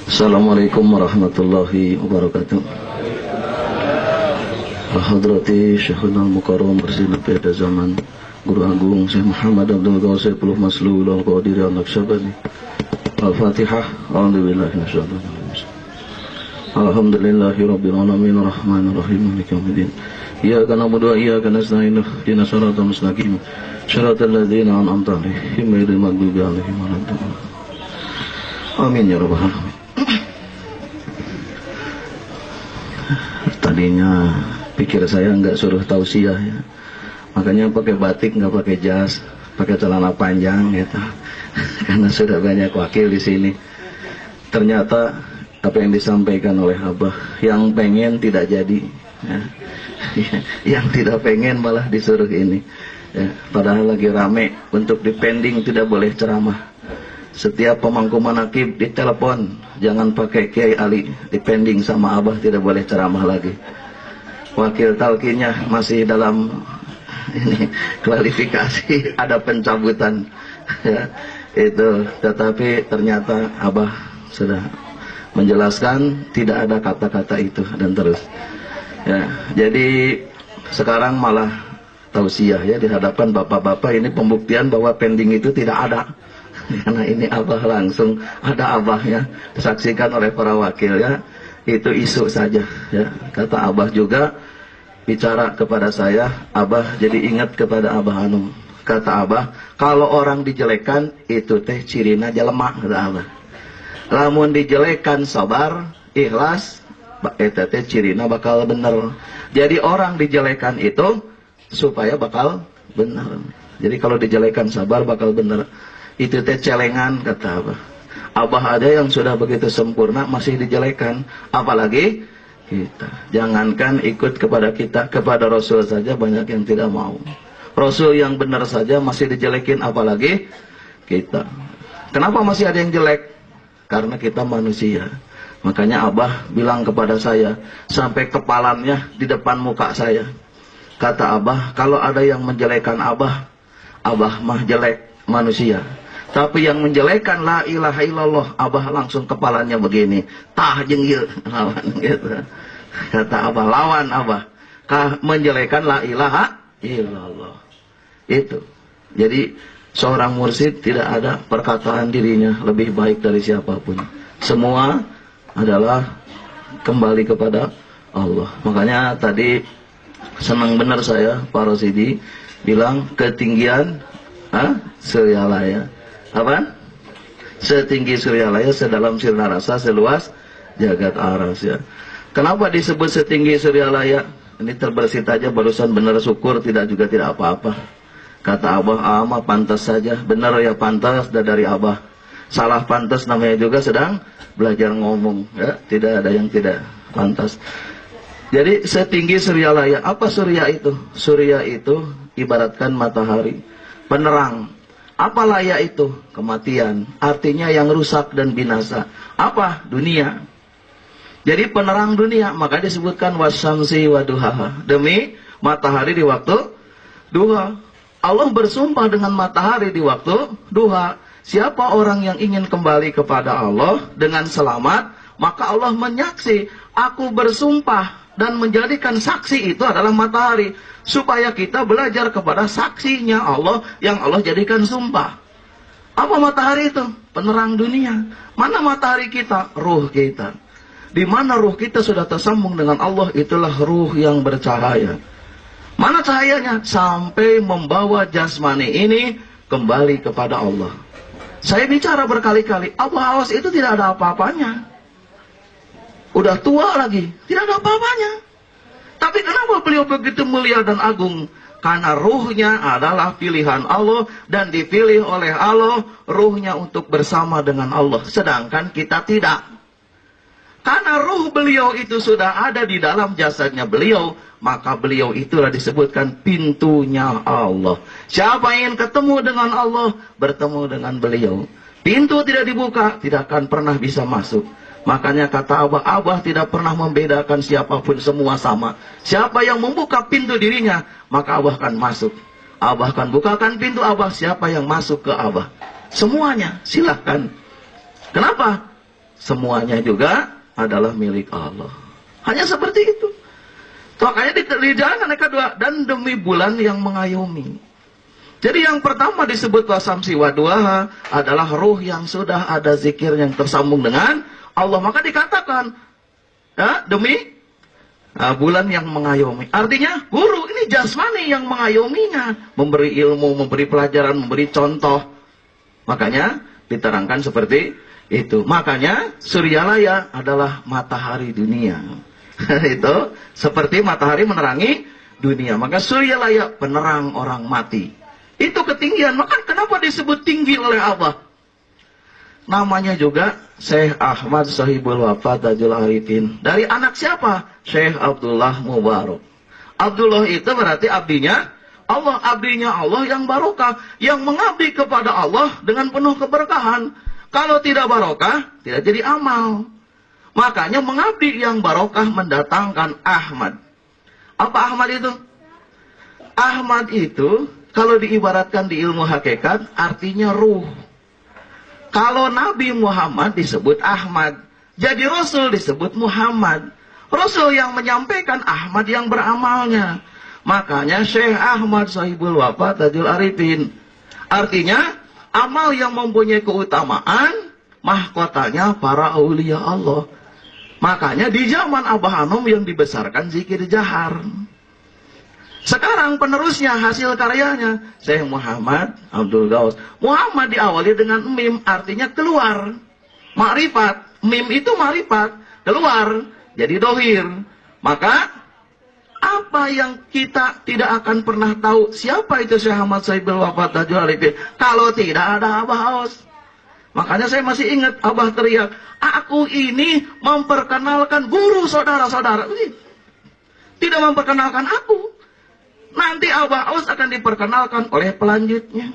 Assalamualaikum warahmatullahi wabarakatuh. Hadrati Syekhul Mukarram bersih pada zaman Guru Agung Syekh Muhammad Abdul Qasim Puluh Maslul Al-Qadir Al-Naqsyabandi. Al-Fatihah. A'udzubillahi minasyaitonir rajim. Alhamdulillahi rabbil alamin arrahmanir rahim maliki yaumiddin. Iyyaka na'budu wa iyyaka nasta'in ihdinas siratal mustaqim siratal ladzina an'amta 'alaihim ghairil maghdubi 'alaihim waladdallin. Amin ya rabbal alamin. Tadinya pikir saya nggak suruh tausiah ya, makanya pakai batik nggak pakai jas, pakai celana panjang gitu. Karena sudah banyak wakil di sini. Ternyata apa yang disampaikan oleh Abah, yang pengen tidak jadi, ya. Yang tidak pengen malah disuruh ini. Ya. Padahal lagi rame untuk dipending tidak boleh ceramah. Setiap pemangku manakib ditelepon, jangan pakai Kiai Ali, dipending sama Abah tidak boleh ceramah lagi. Wakil talkinnya masih dalam ini klarifikasi, ada pencabutan. Ya, itu, tetapi ternyata Abah sudah menjelaskan tidak ada kata-kata itu dan terus. Ya, jadi sekarang malah tausiah ya di hadapan bapak-bapak, ini pembuktian bahwa pending itu tidak ada. Karena ini Abah langsung ada Abahnya, disaksikan oleh para wakil ya. Itu isu saja ya. Kata Abah juga bicara kepada saya, Abah jadi ingat kepada Abah Hanum. Kata Abah, kalau orang dijelekan itu teh cirina jelema, kata Abah. Lamun dijelekan sabar, ikhlas, eta teh cirina bakal bener. Jadi orang dijelekan itu supaya bakal bener. Jadi kalau dijelekan sabar bakal bener. Itu teh celengan, kata Abah. Abah ada yang sudah begitu sempurna masih dijelekan, apalagi kita. Jangankan ikut kepada kita, kepada Rasul saja banyak yang tidak mau. Rasul yang benar saja masih dijelekin, apalagi kita. Kenapa masih ada yang jelek? Karena kita manusia. Makanya Abah bilang kepada saya, sampai kepalanya di depan muka saya. Kata Abah, kalau ada yang menjelekan Abah, Abah mah jelek manusia. Tapi yang menjelekan la ilaha illallah, Abah langsung kepalanya begini. Tah jenggil. Lawan gitu. Kata Abah, lawan Abah. Menjelekan la ilaha illallah. Itu. Jadi seorang mursyid tidak ada perkataan dirinya lebih baik dari siapapun. Semua adalah kembali kepada Allah. Makanya tadi senang benar saya, Pak Rosidi bilang ketinggian Suryalaya. Apa? Setinggi Suryalaya, sedalam sirna rasa, seluas jagat aras ya. Kenapa disebut setinggi Suryalaya? Ini terbersit aja barusan, benar syukur, tidak juga tidak apa-apa. Kata Abah, mah pantas saja. Benar ya pantas dari Abah. Salah pantas namanya juga sedang belajar ngomong ya. Tidak ada yang tidak pantas. Jadi setinggi Suryalaya. Apa Surya itu? Surya itu ibaratkan matahari, penerang. Apa laya itu? Kematian. Artinya yang rusak dan binasa. Apa? Dunia. Jadi penerang dunia. Maka disebutkan wasyamsi waduhaha. Demi matahari di waktu duha. Allah bersumpah dengan matahari di waktu duha. Siapa orang yang ingin kembali kepada Allah dengan selamat, maka Allah menyaksi, aku bersumpah dan menjadikan saksi itu adalah matahari, supaya kita belajar kepada saksinya Allah yang Allah jadikan sumpah. Apa matahari itu? Penerang dunia. Mana matahari kita? Ruh kita. Di mana ruh kita sudah tersambung dengan Allah, itulah ruh yang bercahaya. Mana cahayanya? Sampai membawa jasmani ini kembali kepada Allah. Saya bicara berkali-kali, Abu Hawas itu tidak ada apa-apanya. Udah tua lagi, tidak ada apa-apanya. Tapi kenapa beliau begitu mulia dan agung? Karena ruhnya adalah pilihan Allah dan dipilih oleh Allah, ruhnya untuk bersama dengan Allah. Sedangkan kita tidak. Karena ruh beliau itu sudah ada di dalam jasadnya beliau, maka beliau itulah disebutkan pintunya Allah. Siapa yang ingin ketemu dengan Allah, bertemu dengan beliau. Pintu tidak dibuka, tidak akan pernah bisa masuk. Makanya kata Abah tidak pernah membedakan siapapun, semua sama. Siapa yang membuka pintu dirinya, maka Abah akan masuk. Abah akan bukakan pintu Abah. Siapa yang masuk ke Abah? Semuanya, silahkan. Kenapa? Semuanya juga adalah milik Allah. Hanya seperti itu. Makanya di jalan yang kedua, dan demi bulan yang mengayomi. Jadi yang pertama disebut wasamsi waduha adalah ruh yang sudah ada zikir yang tersambung dengan Allah. Maka dikatakan, ya, demi bulan yang mengayomi. Artinya guru ini jasmani yang mengayominya. Memberi ilmu, memberi pelajaran, memberi contoh. Makanya diterangkan seperti itu. Makanya Suryalaya adalah matahari dunia. Itu seperti matahari menerangi dunia. Maka Suryalaya penerang orang mati. Itu ketinggian. Maka kenapa disebut tinggi oleh Allah? Namanya juga Syekh Ahmad Sahibul Wafat Tajul Arifin. Dari anak siapa? Syekh Abdullah Mubarak. Abdullah itu berarti abdinya Allah. Abdinya Allah yang barokah. Yang mengabdi kepada Allah dengan penuh keberkahan. Kalau tidak barokah, tidak jadi amal. Makanya mengabdi yang barokah mendatangkan Ahmad. Apa Ahmad itu? Ahmad itu kalau diibaratkan di ilmu hakikat, artinya ruh. Kalau Nabi Muhammad disebut Ahmad. Jadi Rasul disebut Muhammad. Rasul yang menyampaikan, Ahmad yang beramalnya. Makanya Syekh Ahmad Sahibul Wafat Tajul Arifin. Artinya, amal yang mempunyai keutamaan, mahkotanya para aulia Allah. Makanya di zaman Abah Anom yang dibesarkan zikir jahar. Sekarang penerusnya, hasil karyanya Syekh Muhammad Abdul Ghaus. Muhammad diawali dengan mim, artinya keluar. Ma'rifat, mim itu ma'rifat, keluar, jadi dohir. Maka apa yang kita tidak akan pernah tahu siapa itu Syekh Ahmad Sahibul Wafat Tajul Arifin kalau tidak ada Abah Aus. Makanya saya masih ingat Abah teriak, aku ini memperkenalkan guru saudara-saudara. Tidak memperkenalkan aku. Nanti Abah Aus akan diperkenalkan oleh pelanjutnya.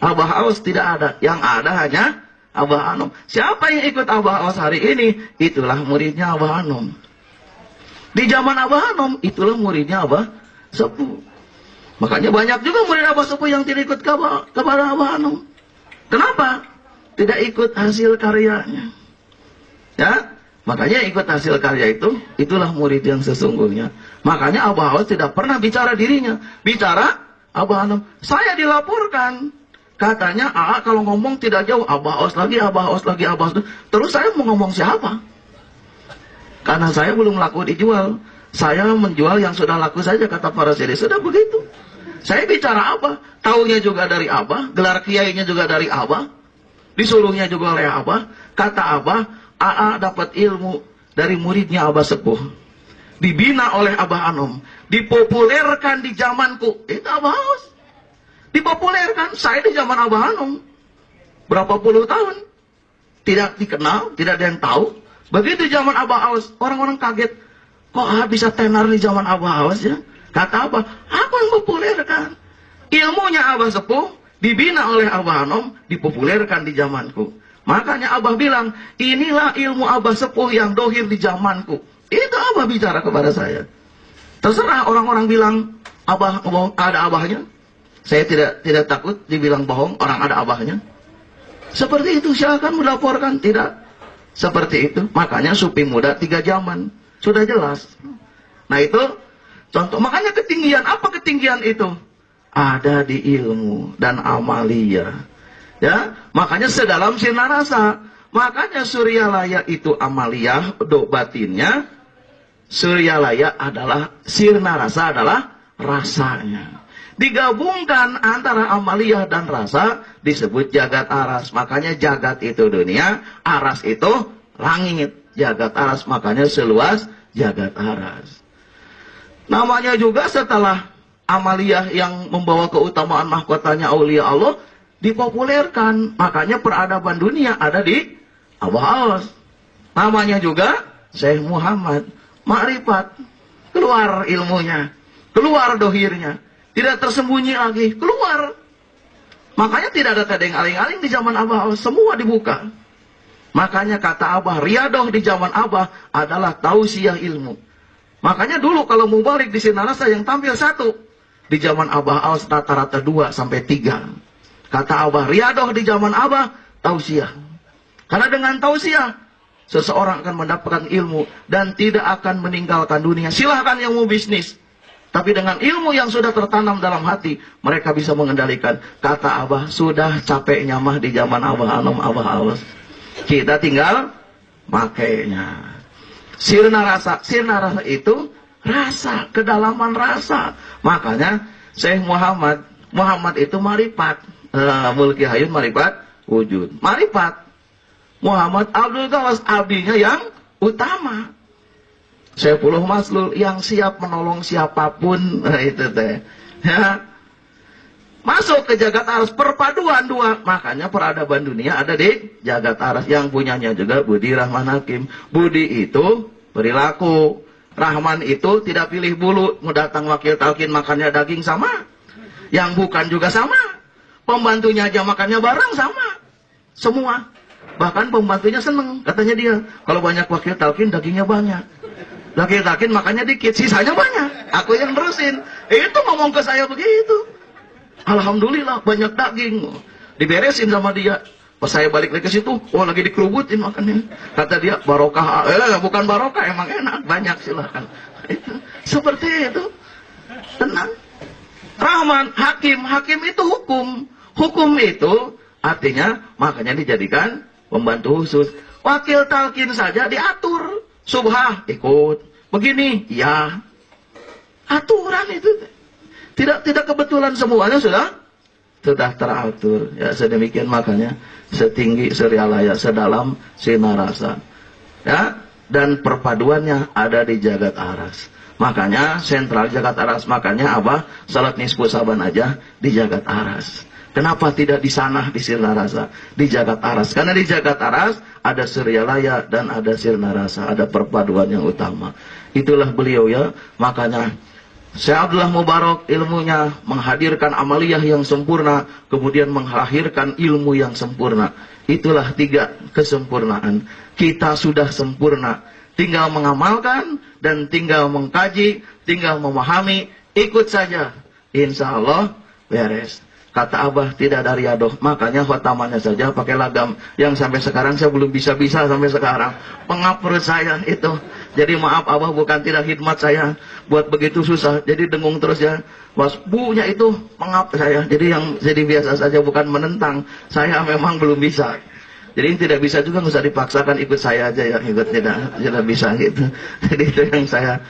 Abah Aus tidak ada. Yang ada hanya Abah Anom. Siapa yang ikut Abah Aus hari ini? Itulah muridnya Abah Anom. Di zaman Abah Anom, itulah muridnya Abah Sepuh. Makanya banyak juga murid Abah Sepuh yang tidak ikut kepada Abah Anom. Kenapa? Tidak ikut hasil karyanya. Ya? Makanya ikut hasil karya itu, itulah murid yang sesungguhnya. Makanya Abah Aus tidak pernah bicara dirinya. Bicara Abah Anom. Saya dilaporkan. Katanya, kalau ngomong tidak jauh. Abah Aus lagi, Abah Aus lagi, Abah Aus. Terus saya mau ngomong siapa? Karena saya belum laku dijual. Saya menjual yang sudah laku saja, kata para siri. Sudah begitu. Saya bicara apa? Taunya juga dari Abah. Gelar kiainya juga dari Abah. Disuruhnya juga oleh Abah. Kata Abah, dapat ilmu dari muridnya Abah Sepuh. Dibina oleh Abah Anom. Dipopulerkan di zamanku. Itu Abah Aus. Dipopulerkan. Saya di zaman Abah Anom. Berapa puluh tahun. Tidak dikenal. Tidak ada yang tahu. Begitu zaman Abah Aus. Orang-orang kaget. Kok bisa tenar di zaman Abah Aus ya? Kata Abah, aku yang populerkan. Ilmunya Abah Sepuh. Dibina oleh Abah Anom. Dipopulerkan di zamanku. Makanya Abah bilang, inilah ilmu Abah Sepuh yang dohir di zamanku. Itu Abah bicara kepada saya. Terserah orang-orang bilang, Abah bohong, ada Abahnya. Saya tidak takut dibilang bohong, orang ada Abahnya. Seperti itu, silakan melaporkan. Tidak seperti itu. Makanya Supi Muda 3 zaman. Sudah jelas. Nah itu contoh. Makanya ketinggian, apa ketinggian itu? Ada di ilmu dan amalia. Ya, makanya sedalam sirna rasa. Makanya Suryalaya itu amaliyah, do batinnya. Suryalaya adalah sirna rasa, adalah rasanya. Digabungkan antara amaliyah dan rasa disebut jagat aras. Makanya jagat itu dunia, aras itu langit. Jagat aras makanya seluas jagat aras. Namanya juga setelah amaliyah yang membawa keutamaan mahkotanya aulia Allah dipopulerkan. Makanya peradaban dunia ada di Abah Aus. Namanya juga Syekh Muhammad. Ma'rifat. Keluar ilmunya. Keluar dohirnya. Tidak tersembunyi lagi. Keluar. Makanya tidak ada tadeng aling-aling di zaman Abah Aus. Semua dibuka. Makanya kata Abah, riadoh di zaman Abah adalah tausiah ilmu. Makanya dulu kalau mau balik di Sinarasa yang tampil satu. di zaman Abah Aos rata-rata 2 sampai 3. Kata Abah, riadoh di zaman Abah tausiah. Karena dengan tausiah seseorang akan mendapatkan ilmu dan tidak akan meninggalkan dunia. Silahkan yang mau bisnis, tapi dengan ilmu yang sudah tertanam dalam hati, mereka bisa mengendalikan. Kata Abah, sudah capeknya mah di zaman Abah Anom, Abah Aos, kita tinggal makainya. Sirna rasa itu rasa, kedalaman rasa. Makanya Syekh Muhammad itu marifat, Mulki Hayun marifat wujud, marifat. Muhammad Abdul Gawas abdinya yang utama. Syaifullah Maslul yang siap menolong siapapun, itu teh. Ya. Masuk ke jagat aras, perpaduan 2. Makanya peradaban dunia ada di jagat aras. Yang punyanya juga Budi Rahman Hakim. Budi itu perilaku, Rahman itu tidak pilih bulu. Mau datang wakil talkin makannya daging sama, yang bukan juga sama. Pembantunya aja makannya bareng sama, semua. Bahkan pembantunya seneng, katanya dia, kalau banyak wakil talkin dagingnya banyak. Wakil talkin makannya dikit, sisanya banyak. Aku yang terusin. Itu ngomong ke saya begitu. Alhamdulillah banyak daging, diberesin sama dia. Pas saya balik lagi ke situ, oh lagi dikerubutin makannya. Kata dia, barokah, bukan barokah, emang enak, banyak silakan. Seperti itu, tenang. Rahman, hakim itu hukum. Hukum itu artinya makanya dijadikan pembantu khusus. Wakil talkin saja diatur, subhah ikut, begini, ya, aturan itu. Tidak kebetulan, semuanya sudah teratur. Ya sedemikian makanya setinggi serialaya, sedalam sinarasa. Ya, dan perpaduannya ada di jagat aras. Makanya sentral jagat aras, makanya Abah salat nisfu saban aja di jagat aras. Kenapa tidak di sana di sinarasa, di jagat aras? Karena di jagat aras ada serialaya dan ada sinarasa, ada perpaduan yang utama. Itulah beliau ya, makanya Syekh Abdullah Mubarak ilmunya menghadirkan amaliyah yang sempurna, kemudian melahirkan ilmu yang sempurna. Itulah 3 kesempurnaan. Kita sudah sempurna, tinggal mengamalkan dan tinggal mengkaji, tinggal memahami, ikut saja. Insya Allah beres. Kata Abah, tidak ada riadoh. Makanya khotamannya saja pakai lagam. Yang sampai sekarang saya belum bisa-bisa sampai sekarang. Pengap perut saya itu. Jadi maaf Abah, bukan tidak khidmat saya. Buat begitu susah. Jadi dengung terus ya. Was bunya itu pengap saya. Jadi biasa saja, bukan menentang. Saya memang belum bisa. Jadi tidak bisa juga, nggak usah dipaksakan, ikut saya aja ya. Ikut tidak bisa gitu. Jadi itu yang saya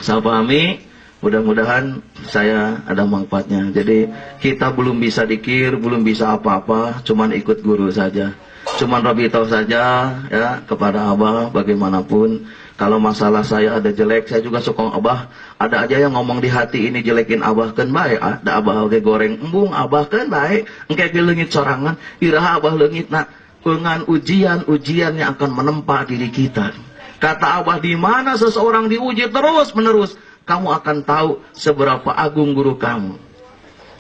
pahami. Mudah-mudahan saya ada manfaatnya. Jadi kita belum bisa dikir, belum bisa apa-apa, cuman ikut guru saja. Cuman rabitoh saja ya kepada Abah bagaimanapun. Kalau masalah saya ada jelek, saya juga sokong Abah. Ada aja yang ngomong di hati ini jelekin Abah kan baik. Ada Abah oge goreng embung Abah kan baik. Engke ge leungit sorangan, iraha Abah leungit nak dengan ujian-ujian yang akan menempa diri kita. Kata Abah, di mana seseorang diuji terus-menerus, kamu akan tahu seberapa agung guru kamu.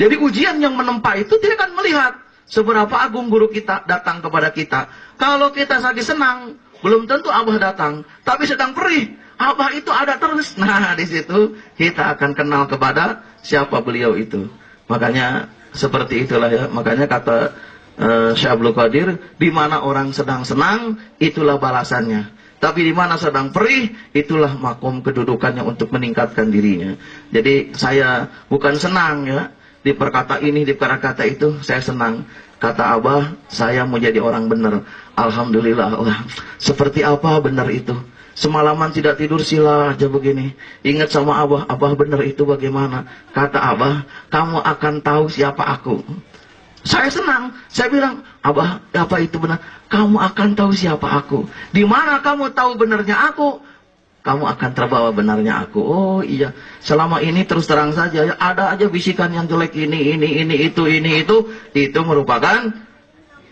Jadi ujian yang menempa itu tidak akan melihat seberapa agung guru kita datang kepada kita. Kalau kita lagi senang, belum tentu Abah datang. Tapi sedang perih, Abah itu ada terus. Nah, di situ kita akan kenal kepada siapa beliau itu. Makanya seperti itulah ya. Makanya kata Syekh Abdul Qadir, di mana orang sedang senang, itulah balasannya. Tapi di mana sedang perih, itulah makom kedudukannya untuk meningkatkan dirinya. Jadi saya bukan senang ya, di perkata ini, di perkata itu, saya senang. Kata Abah, saya mau jadi orang benar. Alhamdulillah. Wah, seperti apa benar itu? Semalaman tidak tidur sila aja begini. Ingat sama Abah, Abah benar itu bagaimana? Kata Abah, kamu akan tahu siapa aku. Saya senang, saya bilang, Abah, apa itu benar? Kamu akan tahu siapa aku. Di mana kamu tahu benarnya aku, kamu akan terbawa benarnya aku. Oh iya, selama ini terus terang saja, ya, ada aja bisikan yang jelek ini, itu merupakan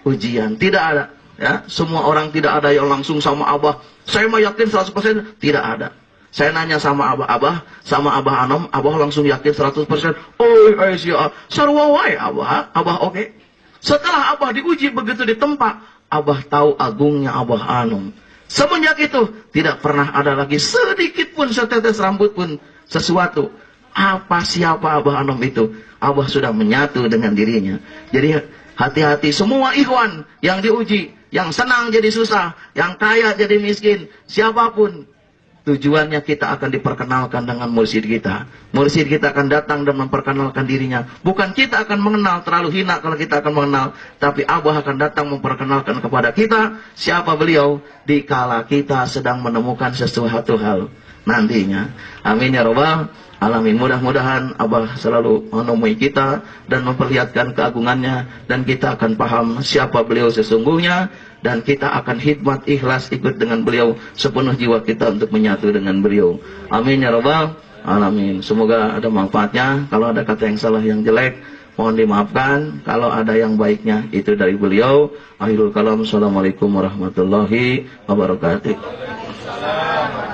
ujian. Tidak ada, ya, semua orang tidak ada yang langsung sama Abah. Saya mah yakin 100%, tidak ada. Saya nanya sama Abah, sama Abah Anom, Abah langsung yakin 100%. Oh, Aisyah, sarwawai Abah oke. Setelah Abah diuji begitu ditempa, Abah tahu agungnya Abah Anom. Semenjak itu, tidak pernah ada lagi sedikit pun setetes rambut pun sesuatu. apa siapa Abah Anom itu, Abah sudah menyatu dengan dirinya. Jadi hati-hati semua ikhwan yang diuji, yang senang jadi susah, yang kaya jadi miskin, siapapun. Tujuannya kita akan diperkenalkan dengan mursyid kita. Mursyid kita akan datang dan memperkenalkan dirinya. Bukan kita akan mengenal, terlalu hina kalau kita akan mengenal. Tapi Abah akan datang memperkenalkan kepada kita siapa beliau dikala kita sedang menemukan sesuatu hal nantinya. Amin ya rabbal alamin. Mudah-mudahan Abah selalu menemui kita dan memperlihatkan keagungannya, dan kita akan paham siapa beliau sesungguhnya, dan kita akan khidmat ikhlas ikut dengan beliau sepenuh jiwa kita untuk menyatu dengan beliau. Amin ya rabbal alamin. Semoga ada manfaatnya. Kalau ada kata yang salah, yang jelek, mohon dimaafkan. Kalau ada yang baiknya, itu dari beliau. Akhirul kalam. Assalamualaikum warahmatullahi wabarakatuh.